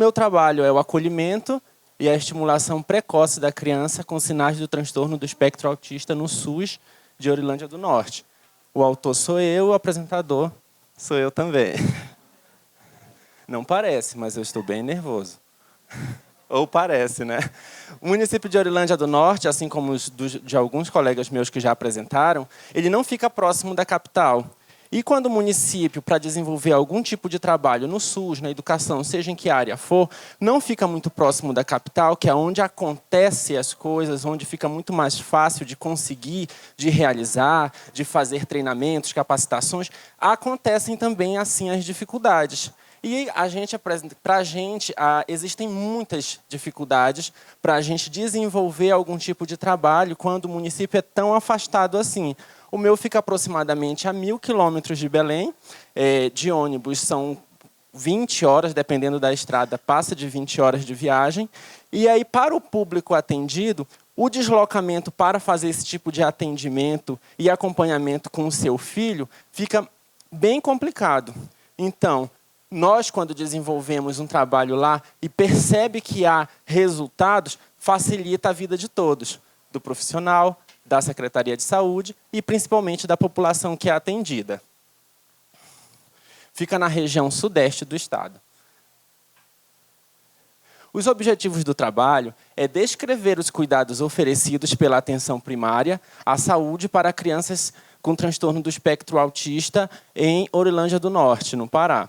meu trabalho é o acolhimento e a estimulação precoce da criança com sinais do transtorno do espectro autista no SUS de Orilândia do Norte. O autor sou eu, o apresentador sou eu também. Não parece, mas eu estou bem nervoso. Ou parece, né? O município de Orilândia do Norte, assim como os de alguns colegas meus que já apresentaram, ele não fica próximo da capital. E quando o município, para desenvolver algum tipo de trabalho no SUS, na educação, seja em que área for, não fica muito próximo da capital, que é onde acontecem as coisas, onde fica muito mais fácil de conseguir, de realizar, de fazer treinamentos, capacitações, acontecem também assim as dificuldades. E para a gente, existem muitas dificuldades para a gente desenvolver algum tipo de trabalho quando o município é tão afastado assim. O meu fica aproximadamente a 1.000 quilômetros de Belém. De ônibus são 20 horas, dependendo da estrada, passa de 20 horas de viagem. E aí, para o público atendido, o deslocamento para fazer esse tipo de atendimento e acompanhamento com o seu filho fica bem complicado. Então, nós, quando desenvolvemos um trabalho lá e percebe que há resultados, facilita a vida de todos, do profissional, da Secretaria de Saúde e, principalmente, da população que é atendida. Fica na região sudeste do estado. Os objetivos do trabalho é descrever os cuidados oferecidos pela atenção primária à saúde para crianças com transtorno do espectro autista em Orilândia do Norte, no Pará.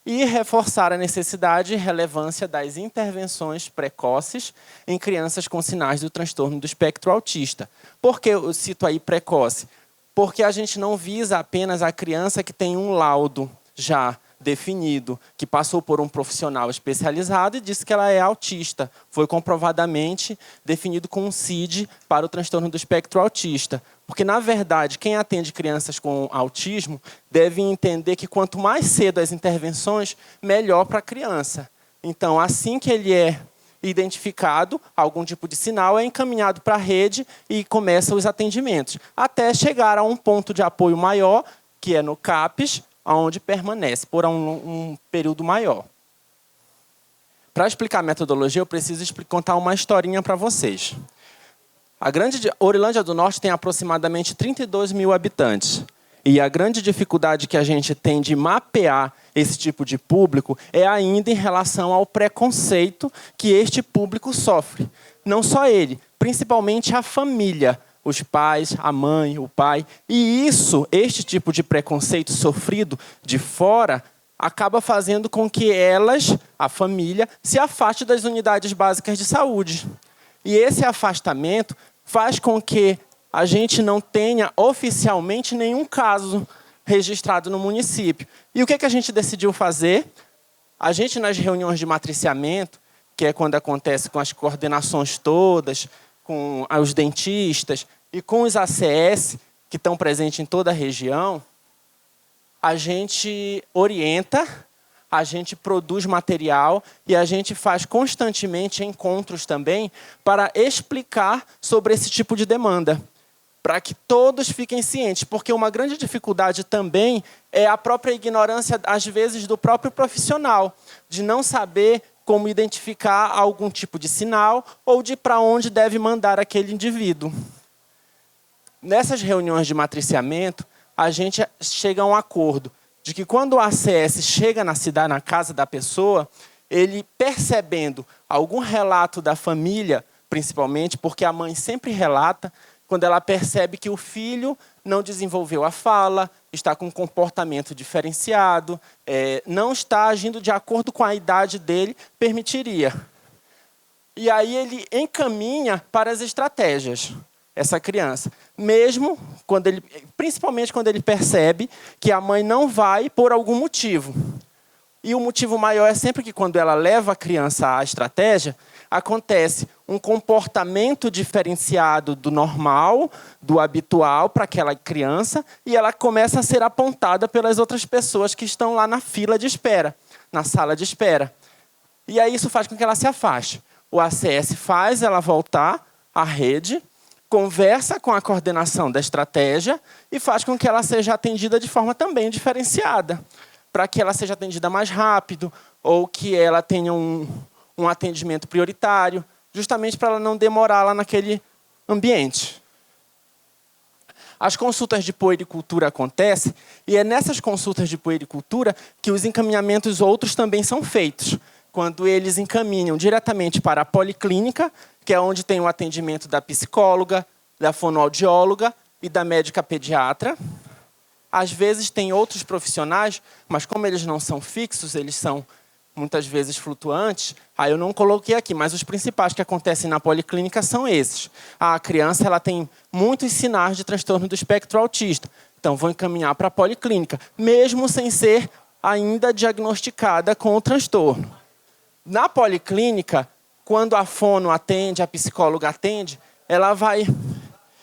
E reforçar a necessidade e relevância das intervenções precoces em crianças com sinais do transtorno do espectro autista. Por que eu cito aí precoce? Porque a gente não visa apenas a criança que tem um laudo já definido, que passou por um profissional especializado e disse que ela é autista. Foi comprovadamente definido com um CID para o transtorno do espectro autista. Porque, na verdade, quem atende crianças com autismo deve entender que quanto mais cedo as intervenções, melhor para a criança. Então, assim que ele é identificado, algum tipo de sinal é encaminhado para a rede e começam os atendimentos, até chegar a um ponto de apoio maior, que é no CAPES, onde permanece por um período maior. Para explicar a metodologia, eu preciso contar uma historinha para vocês. Orilândia do Norte tem aproximadamente 32 mil habitantes. E a grande dificuldade que a gente tem de mapear esse tipo de público é ainda em relação ao preconceito que este público sofre. Não só ele, principalmente a família. Os pais, a mãe, o pai. E este tipo de preconceito sofrido de fora, acaba fazendo com que elas, a família, se afaste das unidades básicas de saúde. E esse afastamento faz com que a gente não tenha oficialmente nenhum caso registrado no município. E o que a gente decidiu fazer? A gente, nas reuniões de matriciamento, que é quando acontece com as coordenações todas, com os dentistas e com os ACS, que estão presentes em toda a região, a gente orienta, a gente produz material e a gente faz constantemente encontros também para explicar sobre esse tipo de demanda, para que todos fiquem cientes, porque uma grande dificuldade também é a própria ignorância, às vezes, do próprio profissional, de não saber como identificar algum tipo de sinal ou de para onde deve mandar aquele indivíduo. Nessas reuniões de matriciamento, a gente chega a um acordo de que quando o ACS chega na cidade, na casa da pessoa, ele percebendo algum relato da família, principalmente, porque a mãe sempre relata, quando ela percebe que o filho não desenvolveu a fala, está com um comportamento diferenciado, não está agindo de acordo com a idade dele, permitiria. E aí ele encaminha para as estratégias, essa criança. Mesmo quando principalmente quando ele percebe que a mãe não vai por algum motivo. E o motivo maior é sempre que quando ela leva a criança à estratégia, acontece um comportamento diferenciado do normal, do habitual para aquela criança, e ela começa a ser apontada pelas outras pessoas que estão lá na fila de espera, na sala de espera. E aí isso faz com que ela se afaste. O ACS faz ela voltar à rede, conversa com a coordenação da estratégia e faz com que ela seja atendida de forma também diferenciada, para que ela seja atendida mais rápido, ou que ela tenha um atendimento prioritário, justamente para ela não demorar lá naquele ambiente. As consultas de puericultura acontecem, e é nessas consultas de puericultura que os encaminhamentos outros também são feitos, quando eles encaminham diretamente para a policlínica, que é onde tem o atendimento da psicóloga, da fonoaudióloga e da médica pediatra. Às vezes tem outros profissionais, mas como eles não são fixos, eles são muitas vezes flutuantes, aí eu não coloquei aqui, mas os principais que acontecem na policlínica são esses. A criança ela tem muitos sinais de transtorno do espectro autista, então vou encaminhar para a policlínica, mesmo sem ser ainda diagnosticada com o transtorno. Na policlínica, quando a fono atende, a psicóloga atende, ela vai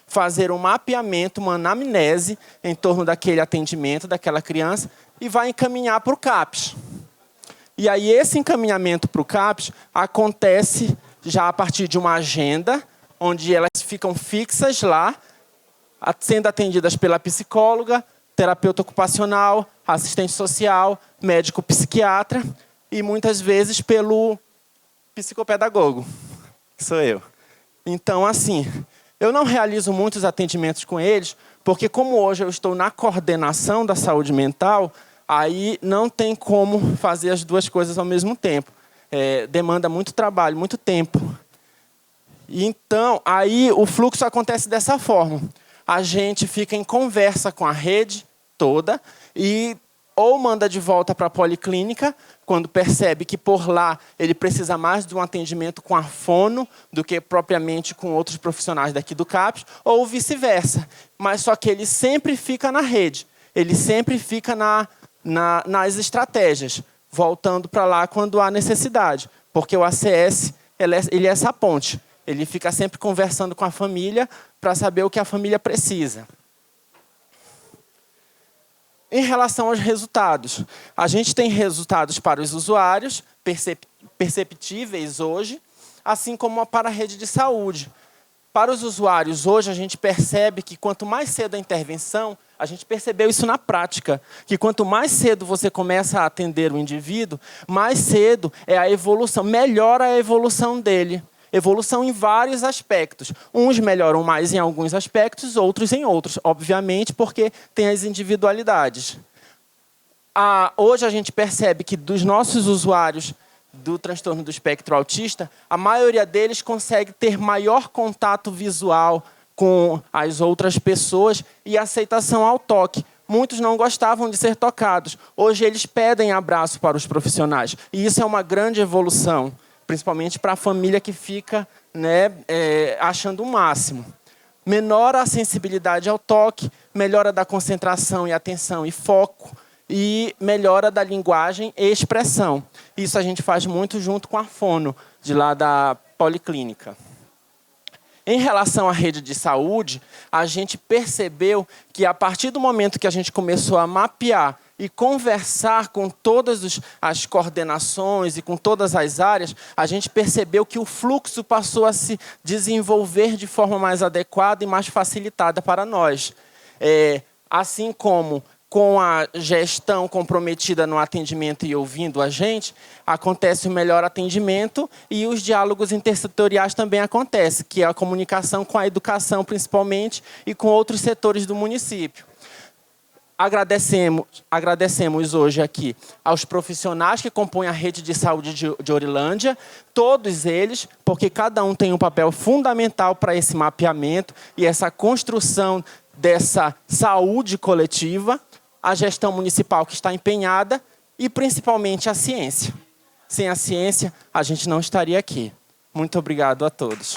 fazer um mapeamento, uma anamnese em torno daquele atendimento, daquela criança, e vai encaminhar para o CAPS. E aí esse encaminhamento para o CAPS acontece já a partir de uma agenda, onde elas ficam fixas lá, sendo atendidas pela psicóloga, terapeuta ocupacional, assistente social, médico psiquiatra e muitas vezes pelo psicopedagogo, que sou eu. Então, assim, eu não realizo muitos atendimentos com eles, porque como hoje eu estou na coordenação da saúde mental, aí não tem como fazer as duas coisas ao mesmo tempo. Demanda muito trabalho, muito tempo. Então, aí o fluxo acontece dessa forma. A gente fica em conversa com a rede toda e ou manda de volta para a policlínica, quando percebe que por lá ele precisa mais de um atendimento com a fono do que propriamente com outros profissionais daqui do CAPS, ou vice-versa. Mas só que ele sempre fica na rede, ele sempre fica nas estratégias, voltando para lá quando há necessidade. Porque o ACS ele é essa ponte. Ele fica sempre conversando com a família para saber o que a família precisa. Em relação aos resultados, a gente tem resultados para os usuários, perceptíveis hoje, assim como para a rede de saúde. Para os usuários, hoje, a gente percebe que quanto mais cedo a intervenção, a gente percebeu isso na prática, que quanto mais cedo você começa a atender o indivíduo, mais cedo é a evolução, melhora a evolução dele. Evolução em vários aspectos. Uns melhoram mais em alguns aspectos, outros em outros, obviamente, porque tem as individualidades. Hoje a gente percebe que dos nossos usuários do transtorno do espectro autista, a maioria deles consegue ter maior contato visual com as outras pessoas e aceitação ao toque. Muitos não gostavam de ser tocados. Hoje eles pedem abraço para os profissionais. E isso é uma grande evolução, principalmente para a família que fica achando o máximo. Menora a sensibilidade ao toque, melhora da concentração e atenção e foco, e melhora da linguagem e expressão. Isso a gente faz muito junto com a fono, de lá da policlínica. Em relação à rede de saúde, a gente percebeu que a partir do momento que a gente começou a mapear e conversar com todas as coordenações e com todas as áreas, a gente percebeu que o fluxo passou a se desenvolver de forma mais adequada e mais facilitada para nós. Assim como com a gestão comprometida no atendimento e ouvindo a gente, acontece o melhor atendimento e os diálogos intersetoriais também acontecem, que é a comunicação com a educação, principalmente, e com outros setores do município. Agradecemos hoje aqui aos profissionais que compõem a rede de saúde de Orilândia, todos eles, porque cada um tem um papel fundamental para esse mapeamento e essa construção dessa saúde coletiva, a gestão municipal que está empenhada e, principalmente, a ciência. Sem a ciência, a gente não estaria aqui. Muito obrigado a todos.